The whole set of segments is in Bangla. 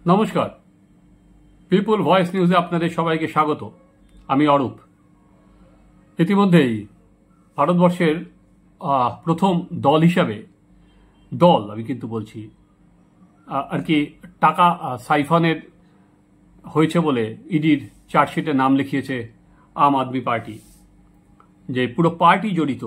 নমস্কার, পিপল ভয়েস নিউজে আপনাদের সবাইকে স্বাগত। আমি অরূপ। ইতিমধ্যেই ভারতবর্ষের প্রথম দল হিসাবে আমি কিন্তু বলছি আর কি টাকা সাইফনের হয়েছে বলে ইডির চার্জশিটে নাম লিখিয়েছে আম আদমি পার্টি। যে পুরো পার্টি জড়িত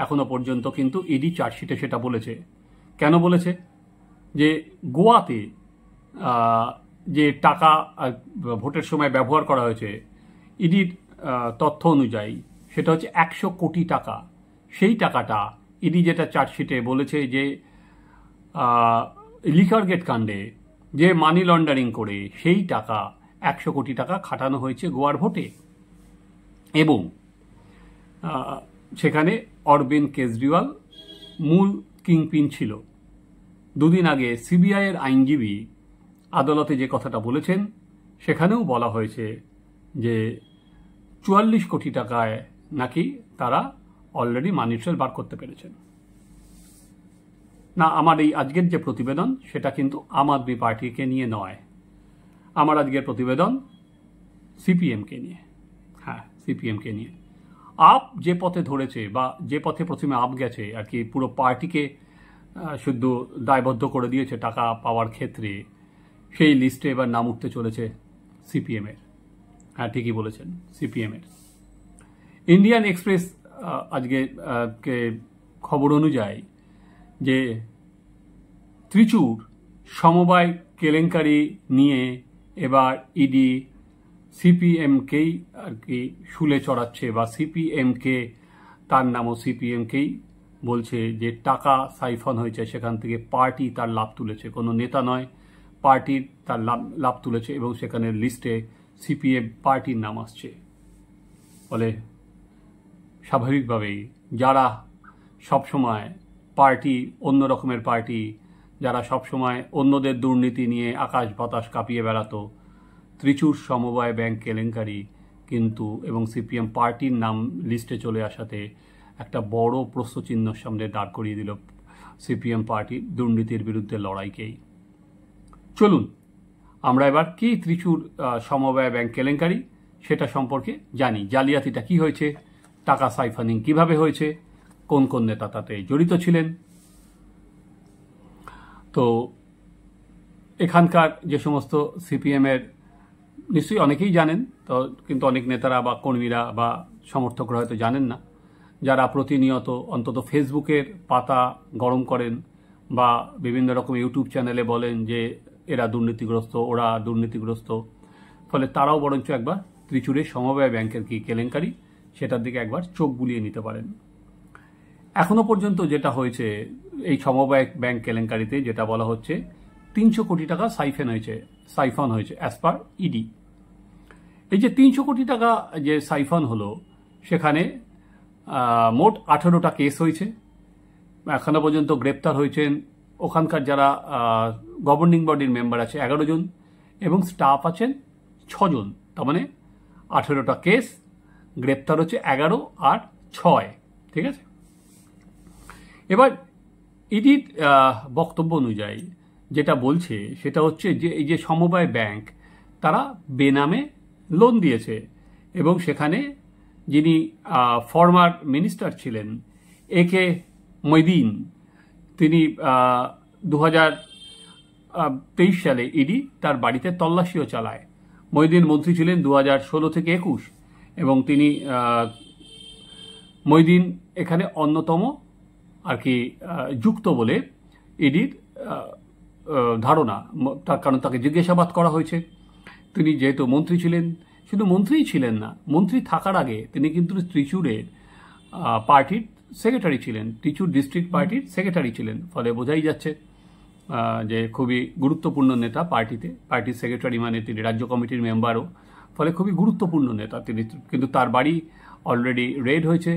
এখনো পর্যন্ত কিন্তু ইডি চার্জশিটে সেটা বলেছে। কেন বলেছে? যে গোয়াতে যে টাকা ভোটের সময় ব্যবহার করা হয়েছে, ইডির তথ্য অনুযায়ী সেটা হচ্ছে 100 কোটি টাকা। সেই টাকাটা ইডি যেটা চার্জশিটে বলেছে যে লিকার গেট কাণ্ডে যে মানি লন্ডারিং করে সেই টাকা 100 কোটি টাকা খাটানো হয়েছে গোয়ার ভোটে। এবং সেখানে অরবিন্দ কেজরিওয়াল মূল কিংপিন ছিল। দুদিন আগে সিবিআইয়ের আইনজীবী আদালতে যে কথাটা বলেছেন সেখানেও বলা হয়েছে যে 44 কোটি টাকায় নাকি তারা অলরেডি মানি ট্রেল বার করতে পেরেছেন। না, আমার এই আজকের যে প্রতিবেদন সেটা কিন্তু আম আদমি পার্টিকে নিয়ে নয়। আমার আজকের প্রতিবেদন সিপিএমকে নিয়ে। হ্যাঁ, সিপিএমকে নিয়ে। আপ যে পথে ধরেছে বা যে পথে প্রথমে আপ গেছে আর কি, পুরো পার্টিকে শুদ্ধ দায়বদ্ধ করে দিয়েছে টাকা পাওয়ার ক্ষেত্রে, সেই লিস্টে এবার নাম উঠতে চলেছে সিপিএমের। হ্যাঁ, ঠিকই বলেছেন, সিপিএমের। ইন্ডিয়ান এক্সপ্রেস আজকে খবর অনুযায়ী যে ত্রিচুর সমবায় কেলেঙ্কারি নিয়ে এবার ইডি সিপিএমকেই আর কি শুলে চড়াচ্ছে, বা সিপিএমকে, তার নামও সিপিএমকেই বলছে যে টাকা সাইফন হয়েছে, সেখান থেকে পার্টি তার লাভ তুলেছে, কোনো নেতা নয়, পার্টির তার লাভ তুলেছে, এবং সেখানে লিস্টে সিপিএম পার্টির নাম আসছে। ফলে স্বাভাবিকভাবেই যারা সবসময় পার্টি, অন্য রকমের পার্টি, যারা সবসময় অন্যদের দুর্নীতি নিয়ে আকাশ বাতাস কাঁপিয়ে বেড়াতো, ত্রিচুর সমবায় ব্যাংক কেলেঙ্কারি কিন্তু এবং সিপিএম পার্টির নাম লিস্টে চলে আসাতে একটা বড় প্রশ্নচিহ্নের সামনে দাঁড় করিয়ে দিল সিপিএম পার্টি দুর্নীতির বিরুদ্ধে লড়াইকেই। চলুন আমরা এবার কি ত্রিচুর সমবায় ব্যাংক কেলেঙ্কারি সেটা সম্পর্কে জানি। জালিয়াতিটা কি হয়েছে, টাকা সাইফানিং কিভাবে হয়েছে, কোন কোন নেতা তাতে জড়িত ছিলেন। তো এখানকার যে সমস্ত সিপিএমের নিশ্চয়ই অনেকেই জানেন, তো কিন্তু অনেক নেতারা বা কর্মীরা বা সমর্থকরা হয়তো জানেন না, যারা প্রতিনিয়ত অন্তত ফেসবুকের পাতা গরম করেন বা বিভিন্ন রকম ইউটিউব চ্যানেলে বলেন যে এরা দুর্নীতিগ্রস্ত, ওরা দুর্নীতিগ্রস্ত। ফলে তারাও বরঞ্চ একবার ত্রিচুরের সমবায় ব্যাংকের কি কেলেঙ্কারি সেটার দিকে একবার চোখ বুলিয়ে নিতে পারেন। এখনো পর্যন্ত যেটা হয়েছে এই সমবায় ব্যাংক কেলেঙ্কারিতে, যেটা বলা হচ্ছে 300 কোটি টাকা সাইফন হয়েছে অ্যাজ পার ইডি। এই যে 300 কোটি টাকা যে সাইফন হলো, সেখানে মোট 18টা কেস হয়েছে। এখনো পর্যন্ত গ্রেপ্তার হয়েছেন ওখানকার যারা গভর্নিং বডির মেম্বার আছে 11 জন, এবং স্টাফ আছেন 6 জন। তার মানে 18টা কেস, গ্রেপ্তার হচ্ছে 11 আর 6। ঠিক আছে। এবার ইডির বক্তব্য অনুযায়ী যেটা বলছে সেটা হচ্ছে যে এই যে সমবায় ব্যাংক তারা বেনামে লোন দিয়েছে, এবং সেখানে যিনি ফরমার মিনিস্টার ছিলেন একে মঈদিন, তিনি 2023 সালে ইডি তার বাড়িতে তল্লাশিও চালায়। মঈদিন মন্ত্রী ছিলেন 2016 থেকে 21, এবং তিনি মঈদিন এখানে অন্যতম আর কি যুক্ত বলে ইডির ধারণা, তার কারণ তাকে জিজ্ঞাসাবাদ করা হয়েছে। তিনি যেহেতু মন্ত্রী ছিলেন, শুধু মন্ত্রীই ছিলেন না, মন্ত্রী থাকার আগে তিনি কিন্তু ত্রিচুরের পার্টির সেক্রেটারি ছিলেন, ত্রিচুর ডিস্ট্রিক্ট পার্টির সেক্রেটারি ছিলেন। ফলে বোঝাই যাচ্ছে যে খুবই গুরুত্বপূর্ণ নেতা পার্টিতে, পার্টির সেক্রেটারি মানে তিনি রাজ্য কমিটির মেম্বারও, ফলে খুবই গুরুত্বপূর্ণ নেতা তিনি। কিন্তু তার বাড়ি অলরেডি রেড হয়েছে,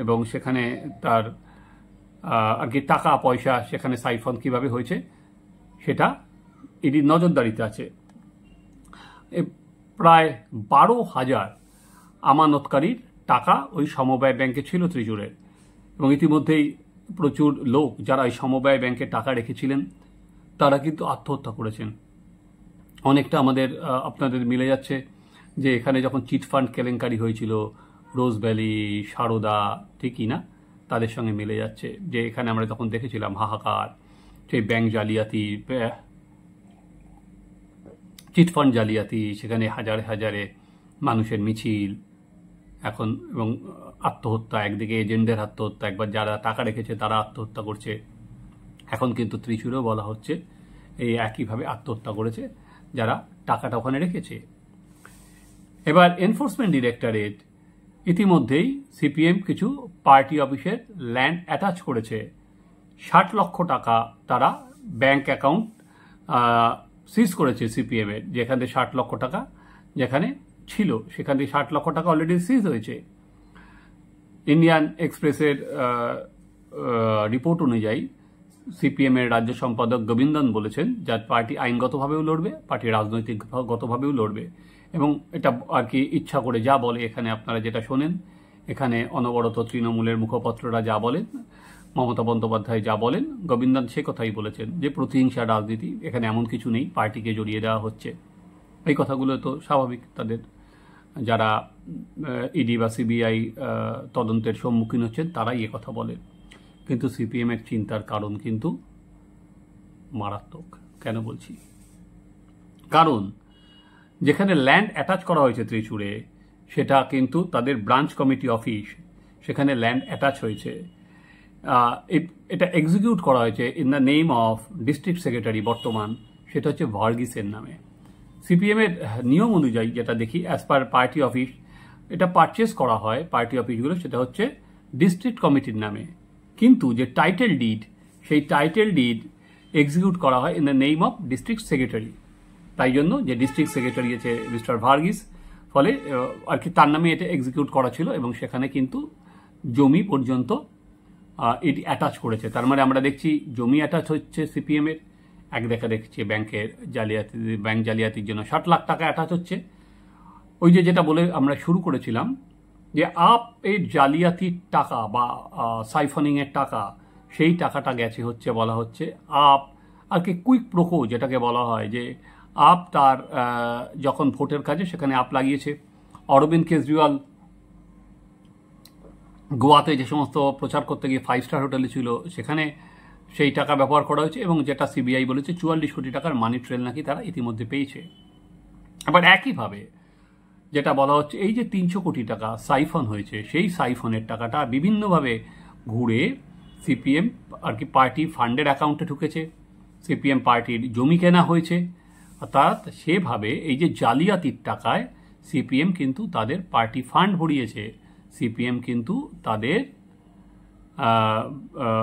এবং সেখানে তার আর কি টাকা পয়সা সেখানে সাইফন কিভাবে হয়েছে সেটা ইডির নজরদারিতে আছে। প্রায় 12,000 আমানতকারীর টাকা ওই সমবায় ব্যাংকে ছিল ত্রিচুরের, এবং ইতিমধ্যেই প্রচুর লোক যারা এই সমবায় ব্যাংকে টাকা রেখেছিলেন তারা কিন্তু আত্মহত্যা করেছেন। অনেকটা আমাদের আপনাদের মিলে যাচ্ছে যে এখানে যখন চিটফান্ড কেলেঙ্কারি হয়েছিল, রোজ ভ্যালি, সারদা, ঠিকই না, তাদের সঙ্গে মিলে যাচ্ছে যে এখানে আমরা তখন দেখেছিলাম হাহাকার, সেই ব্যাংক জালিয়াতি, চিটফান্ড জালিয়াতি, সেখানে হাজারে হাজারে মানুষের মিছিল এখন, এবং আত্মহত্যা, একদিকে এজেন্টদের আত্মহত্যা, একবার যারা টাকা রেখেছে তারা আত্মহত্যা করছে। এখন কিন্তু ত্রিচুরেও বলা হচ্ছে এই একইভাবে আত্মহত্যা করেছে যারা টাকাটা ওখানে রেখেছে। এবার এনফোর্সমেন্ট ডিরেক্টরেট ইতিমধ্যেই সিপিএম কিছু পার্টি অফিসের ল্যান্ড অ্যাটাচ করেছে। 60 লক্ষ টাকা তারা ব্যাংক অ্যাকাউন্ট সিজ করেছে সিপিএম এর, যেখান থেকে 60 লক্ষ টাকা যেখানে ছিল সেখান থেকে 60 লক্ষ টাকা অলরেডি সিজ হয়েছে। ইন্ডিয়ান এক্সপ্রেসের রিপোর্ট অনুযায়ী সিপিএম এর রাজ্য সম্পাদক গোবিন্দন বলেছেন, যার পার্টি আইনগতভাবেও লড়বে, পার্টি রাজনৈতিকগতভাবেও লড়বে, এবং এটা আর কি ইচ্ছা করে যা বলে, এখানে আপনারা যেটা শোনেন, এখানে অনবরত তৃণমূলের মুখপত্ররা যা বলেন, মমতা বন্দ্যোপাধ্যায় যা বলেন, গোবিন্দন সে কথাই বলেছেন যে প্রতিহিংসা রাজনীতি, এখানে এমন কিছু নেই, পার্টিকে জড়িয়ে দেওয়া হচ্ছে। এই কথাগুলো তো স্বাভাবিক, তাদের যারা ইডি বা সিবিআই তদন্তের সম্মুখীন হচ্ছেন তারাই এ কথা বলেন। কিন্তু সিপিএম এর চিন্তার কারণ কিন্তু মারাত্মক। কেন বলছি? কারণ যেখানে ল্যান্ড অ্যাটাচ করা হয়েছে ত্রিচুরে, সেটা কিন্তু তাদের ব্রাঞ্চ কমিটি অফিস, সেখানে ল্যান্ড অ্যাটাচ হয়েছে। এটা এক্সিকিউট করা হয়েছে in the name of district secretary, বর্তমান সেটা হচ্ছে ভার্গিসের নামে। সিপিএম এর নিয়ম অনুযায়ী যেটা দেখি, অ্যাজ পার পার্টি অফিস, এটা পারচেস করা হয় পার্টি অফিসগুলো, সেটা হচ্ছে ডিস্ট্রিক্ট কমিটির নামে। কিন্তু যে টাইটেল ডিড, সেই টাইটেল ডিড এক্সিকিউট করা হয় in the name of district secretary. তাই জন্য যে ডিস্ট্রিক্ট সেক্রেটারি আছে মিস্টার ভার্গিস, ফলে আর কি তার নামে এটা এক্সিকিউট করা ছিল, এবং সেখানে কিন্তু জমি পর্যন্ত এটি অ্যাটাচ করেছে। তার মানে আমরা দেখছি জমি অ্যাটাচ হচ্ছে সিপিএম এর, এক দেখা দেখছি ব্যাংকের জালিয়াতি, ব্যাংক জালিয়াতির জন্য 60 লাখ টাকা অ্যাটাচ হচ্ছে। ওই যে যেটা বলে আমরা শুরু করেছিলাম যে আপ এর জালিয়াতির টাকা বা সাইফনিং এর টাকা, সেই টাকাটা গেছে হচ্ছে বলা হচ্ছে আপ আর কি কুইক প্রোকো, যেটাকে বলা হয় যে আপ তার যখন ভোটের কাজে সেখানে আপ লাগিয়েছে। অরবিন্দ কেজরিওয়াল গোয়াতে যে সমস্ত প্রচার করতে গিয়ে 5 স্টার হোটেলে ছিল, সেখানে সেই টাকা ব্যবহার করা হয়েছে, এবং যেটা সিবিআই বলেছে 44 কোটি টাকার মানি ট্রেল নাকি তারা ইতিমধ্যে পেয়েছে। আবার একইভাবে যেটা বলা হচ্ছে এই যে 300 কোটি টাকা সাইফন হয়েছে, সেই সাইফনের টাকাটা বিভিন্নভাবে ঘুরে সিপিএম আর কি পার্টি ফান্ডের অ্যাকাউন্টে ঢুকেছে, সিপিএম পার্টির জমি কেনা হয়েছে। অর্থাৎ সেভাবে এই যে জালিয়াতির টাকায় সিপিএম কিন্তু তাদের পার্টি ফান্ড ভরিয়েছে, সিপিএম কিন্তু তাদের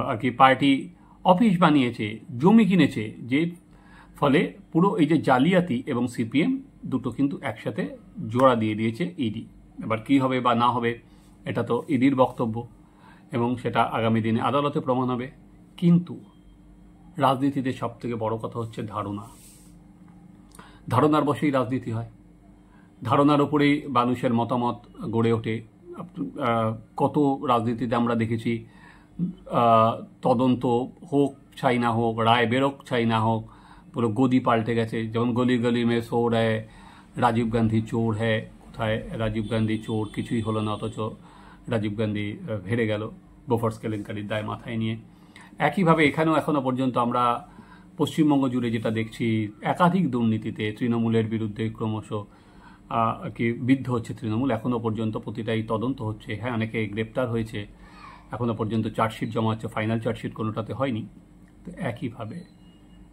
আর কি পার্টি অফিস বানিয়েছে, জমি কিনেছে, যে ফলে পুরো এই যে জালিয়াতি এবং সিপিএম দুটো কিন্তু একসাথে জোড়া দিয়ে দিয়েছে ইডি। এবার কি হবে বা না হবে এটা তো ইডির বক্তব্য, এবং সেটা আগামী দিনে আদালতে প্রমাণ হবে। কিন্তু রাজনীতিতে সব থেকে বড় কথা হচ্ছে ধারণা। ধারণার বশেই রাজনীতি হয়, ধারণার উপরেই মানুষের মতামত গড়ে ওঠে। কত রাজনীতিতে আমরা দেখেছি তদন্ত হোক চাই না হোক, রায় বেরোক চাই না হোক, পুরো গদি পাল্টে গেছে। যেমন গলি গলি মে চোর হ্যায়, রাজীব গান্ধী চোর হ্যায়, কোথায় রাজীব গান্ধী চোর, কিছুই হলো না, অথচ রাজীব গান্ধী হেরে গেল বোফোর্স কেলেঙ্কারির দায় মাথায় নিয়ে। একইভাবে এখানেও এখনো পর্যন্ত আমরা পশ্চিমবঙ্গ জুড়ে যেটা দেখছি, একাধিক দুর্নীতিতে তৃণমূলের বিরুদ্ধে ক্রমশ আর কি বিদ্ধ হচ্ছে তৃণমূল। এখনো পর্যন্ত প্রতিটাই তদন্ত হচ্ছে, হ্যাঁ অনেকে গ্রেপ্তার হয়েছে, এখনো পর্যন্ত চার্জশিট জমা হচ্ছে, ফাইনাল চার্জশিট কোনোটাতে হয়নি। তো একইভাবে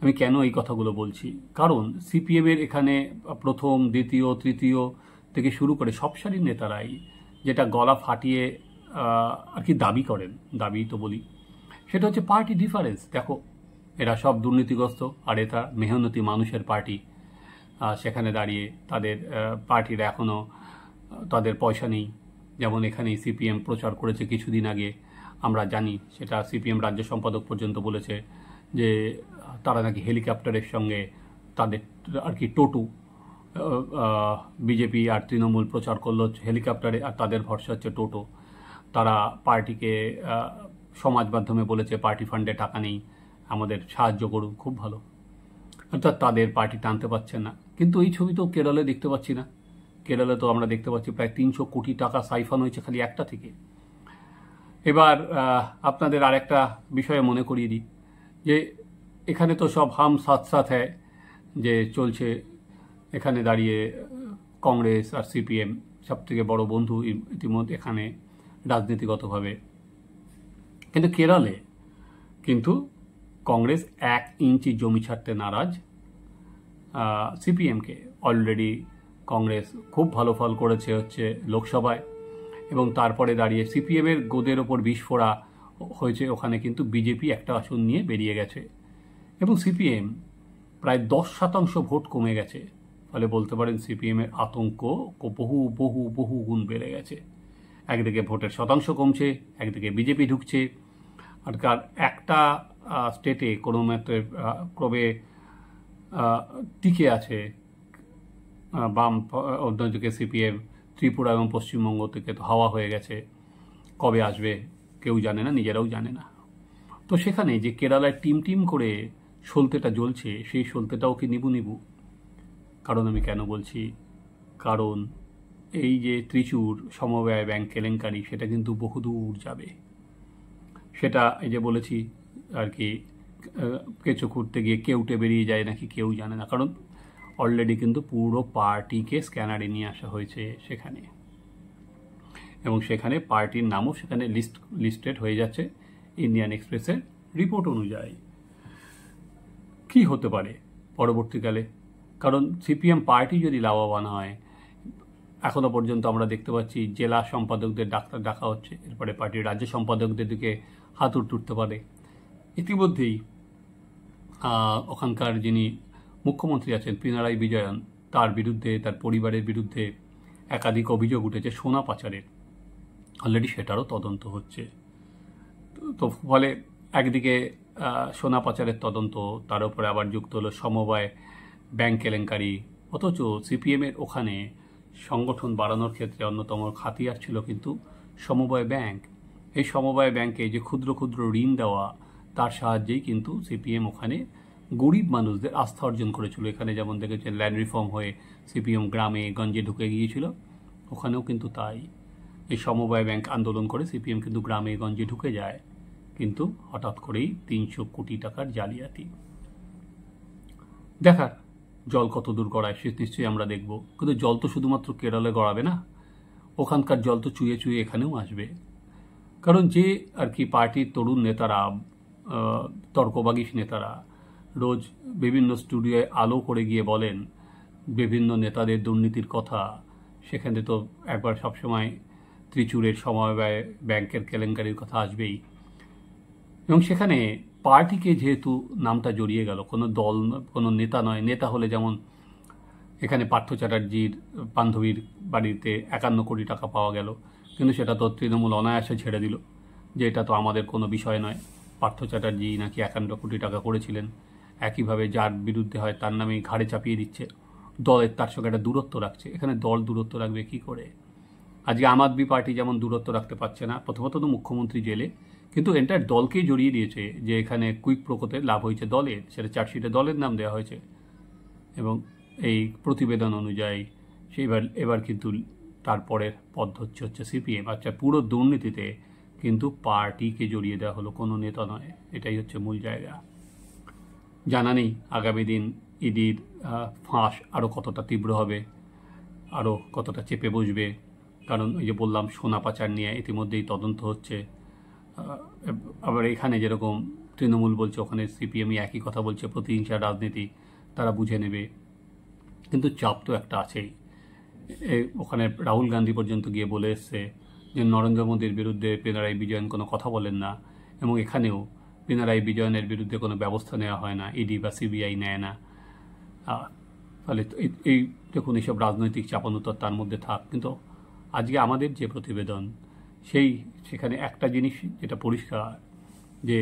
আমি কেন এই কথাগুলো বলছি, কারণ সিপিএমের এখানে প্রথম, দ্বিতীয়, তৃতীয় থেকে শুরু করে সব সারির নেতারাই যেটা গলা ফাটিয়ে আর কি দাবি করেন, দাবি তো বলি, সেটা হচ্ছে পার্টি ডিফারেন্স। দেখো এরা সব দুর্নীতিগ্রস্ত, আর এটা মেহনতি মানুষের পার্টি। সেখানে দাঁড়িয়ে তাদের পার্টির এখনও তাদের পয়সা নেই। যেমন এখানেই সিপিএম প্রচার করেছে কিছুদিন আগে, আমরা জানি সেটা সিপিএম রাজ্য সম্পাদক পর্যন্ত বলেছে যে তারা নাকি হেলিকপ্টারের সঙ্গে তাদের আর কি টোটো, বিজেপি আর তৃণমূল প্রচার করলো হেলিকপ্টারে, আর তাদের ভরসা হচ্ছে টোটো। তারা পার্টিকে সমাজ মাধ্যমে বলেছে পার্টি ফান্ডে টাকা নেই, আমাদের সাহায্য করুন, খুব ভালো। অর্থাৎ তাদের পার্টি টানতে পারছে না। কিন্তু এই ছবি তো কেরলে দেখতে পাচ্ছি না। কেরলে তো আমরা দেখতে পাচ্ছি প্রায় 300 কোটি টাকা সাইফান হয়েছে খালি একটা থেকে। এবার আপনাদের আর একটা বিষয়ে মনে করিয়ে দিই যে এখানে তো সব হাম সাথ সাথ হ্যায় যে চলছে। এখানে দাঁড়িয়ে কংগ্রেস আর সিপিএম সব থেকে বড় বন্ধু ইতিমধ্যে এখানে রাজনীতিগতভাবে। কিন্তু কেরলে কিন্তু কংগ্রেস 1 ইঞ্চি জমি ছাড়তে নারাজ সিপিএমকে। অলরেডি কংগ্রেস খুব ভালো ফল করেছে হচ্ছে লোকসভায়, এবং তারপরে দাঁড়িয়ে সিপিএমের গোদের ওপর বিষ ফোড়া হয়েছে। ওখানে কিন্তু বিজেপি একটা আসন নিয়ে বেরিয়ে গেছে এবং সিপিএম প্রায় 10% ভোট কমে গেছে। ফলে বলতে পারেন সিপিএমের আতঙ্ক বহু বহু বহু গুণ বেড়ে গেছে। একদিকে ভোটের শতাংশ কমছে, একদিকে বিজেপি ঢুকছে, আর একটা স্টেটে কোনো মতে ক্রমে টিকে আছে বাম, অন্যদিকে সিপিএম ত্রিপুরা এবং পশ্চিমবঙ্গ থেকে তো হাওয়া হয়ে গেছে। কবে আসবে কেউ জানে না, নিজেরাও জানে না। তো সেখানে যে কেরালায় টিম টিম করে সলতেটা জ্বলছে, সেই সলতেটাও কি নিবু নিবু? কারণ আমি কেন বলছি, কারণ এই যে ত্রিচুর সমবায় ব্যাংক কেলেঙ্কারি, সেটা কিন্তু বহুদূর যাবে। সেটা এই যে বলেছি আর কি, কেঁচো খুঁড়তে গিয়ে কেউটে বেরিয়ে যায় নাকি কেউ জানে না। কারণ অলরেডি কিন্তু পুরো পার্টিকে স্ক্যানারে নিয়ে আসা হয়েছে সেখানে, এবং সেখানে পার্টির নামও সেখানে লিস্টেড হয়ে যাচ্ছে ইন্ডিয়ান এক্সপ্রেসের রিপোর্ট অনুযায়ী। কি হতে পারে পরবর্তীকালে? কারণ সিপিএম পার্টি যদি লাভবান হয়, এখনো পর্যন্ত আমরা দেখতে পাচ্ছি জেলা সম্পাদকদের ডাকা হচ্ছে, এরপরে পার্টির রাজ্য সম্পাদকদের দিকে হাতুড় তুলতে পারে। ইতিমধ্যেই ওখানকার যিনি মুখ্যমন্ত্রী আছেন পিনারাই বিজয়ন, তার বিরুদ্ধে, তার পরিবারের বিরুদ্ধে একাধিক অভিযোগ উঠেছে সোনা পাচারের। অলরেডি সেটারও তদন্ত হচ্ছে। তো ফলে একদিকে সোনা পাচারের তদন্ত, তার উপরে আবার যুক্ত হলো সমবায় ব্যাংক কেলেঙ্কারি। অথচ সিপিএমের ওখানে সংগঠন বাড়ানোর ক্ষেত্রে অন্যতম হাতিয়ার ছিল কিন্তু সমবায় ব্যাংক। এই সমবায় ব্যাংকে যে ক্ষুদ্র ক্ষুদ্র ঋণ দেওয়া, তার সাহায্যেই কিন্তু সিপিএম ওখানে গরিব মানুষদের আস্থা অর্জন করেছিল। এখানে যেমন দেখেছেন ল্যান্ড রিফর্ম হয়ে সিপিএম গ্রামে গঞ্জে ঢুকে গিয়েছিল, ওখানেও কিন্তু তাই। এই সমবায় ব্যাংক আন্দোলন করে সিপিএম কিন্তু গ্রামে গঞ্জে ঢুকে যায়, কিন্তু হঠাৎ করেই 300 কোটি টাকার জালিয়াতি। দেখার জল কত দূর গড়ায় সে নিশ্চয়ই আমরা দেখব। কিন্তু জল তো শুধুমাত্র কেরলে গড়াবে না, ওখানকার জল তো চুয়ে চুয়ে এখানেও আসবে। কারণ যে আর কি পার্টির তরুণ নেতারা, তর্কবাগীশ নেতারা রোজ বিভিন্ন স্টুডিওয় আলো করে গিয়ে বলেন বিভিন্ন নেতাদের দুর্নীতির কথা, সেখানে তো একবার সবসময় ত্রিচুরের সমবায় ব্যাংকের কেলেঙ্কারির কথা আসবেই। এবং সেখানে পার্টিকে যেহেতু নামটা জড়িয়ে গেল, কোনো দল, কোনো নেতা নয়। নেতা হলে যেমন এখানে পার্থ চ্যাটার্জির বান্ধবীর বাড়িতে 51 কোটি টাকা পাওয়া গেল, কিন্তু সেটা তো তৃণমূল অনায়াসে ছেড়ে দিল যে এটা তো আমাদের কোনো বিষয় নয়। পার্থ চ্যাটার্জি নাকি 51 কোটি টাকা করেছিলেন। একইভাবে যার বিরুদ্ধে হয় তার নামে ঘাড়ে চাপিয়ে দিচ্ছে, দলের তার সঙ্গে একটা দূরত্ব রাখছে। এখানে দল দূরত্ব রাখবে কি করে? আজকে আম আদমি পার্টি যেমন দূরত্ব রাখতে পারছে না, প্রথমত তো মুখ্যমন্ত্রী জেলে, কিন্তু এন্টার দলকেই জড়িয়ে দিয়েছে যে এখানে কুইক প্রকোতে লাভ হয়েছে দলের, সেটা চার্জশিটে দলের নাম দেওয়া হয়েছে। এবং এই প্রতিবেদন অনুযায়ী এবার কিন্তু তারপরের পদ হচ্ছে সিপিএম। আচ্ছা, পুরো দুর্নীতিতে কিন্তু পার্টিকে জড়িয়ে দেওয়া হলো, কোনো নেতা নয়। এটাই হচ্ছে মূল জায়গা। জানা নেই আগামী দিন ইডির ফাঁস আরও কতটা তীব্র হবে, আরও কতটা চেপে বসবে। কারণ ওই যে বললাম সোনা পাচার নিয়ে ইতিমধ্যেই তদন্ত হচ্ছে। আবার এখানে যেরকম তৃণমূল বলছে, ওখানে সিপিএমই একই কথা বলছে, প্রতিহিংসার রাজনীতি, তারা বুঝে নেবে। কিন্তু চাপ তো একটা আছেই। ওখানে রাহুল গান্ধী পর্যন্ত গিয়ে বলে এসছে যে নরেন্দ্র মোদীর বিরুদ্ধে পিনারাই বিজয়ন কোনো কথা বলেন না, এবং এখানেও পিনারাই বিজয়নের বিরুদ্ধে কোনো ব্যবস্থা নেওয়া হয় না, ইডি বা সিবিআই নেয় না। ফলে এই দেখুন, এইসব রাজনৈতিক চাপানুতর তার মধ্যে থাক। কিন্তু আজকে আমাদের যে প্রতিবেদন, সেখানে একটা জিনিস যেটা পরিষ্কার, যে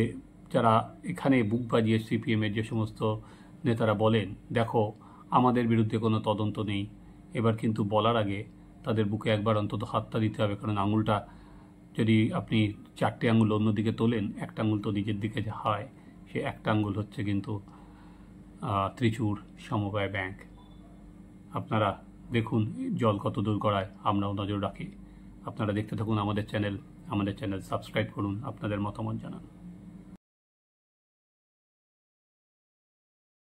যারা এখানে বুক বাজিয়ে সিপিএমের যে সমস্ত নেতারা বলেন দেখো আমাদের বিরুদ্ধে কোনো তদন্ত নেই, এবার কিন্তু বলার আগে তাদের বুকে একবার অন্তত হাতটা দিতে হবে। কারণ আঙুলটা যদি আপনি 4টে আঙুল অন্যদিকে তোলেন, একটা আঙুল তো নিজের দিকে যে হয়, সে একটা আঙুল হচ্ছে কিন্তু ত্রিচুর সমবায় ব্যাংক। আপনারা দেখুন জল কত দূর গড়ায়, আমরাও নজর রাখি। আপনারা দেখতে থাকুন আমাদের চ্যানেল সাবস্ক্রাইব করুন, আপনাদের মতামত জানান।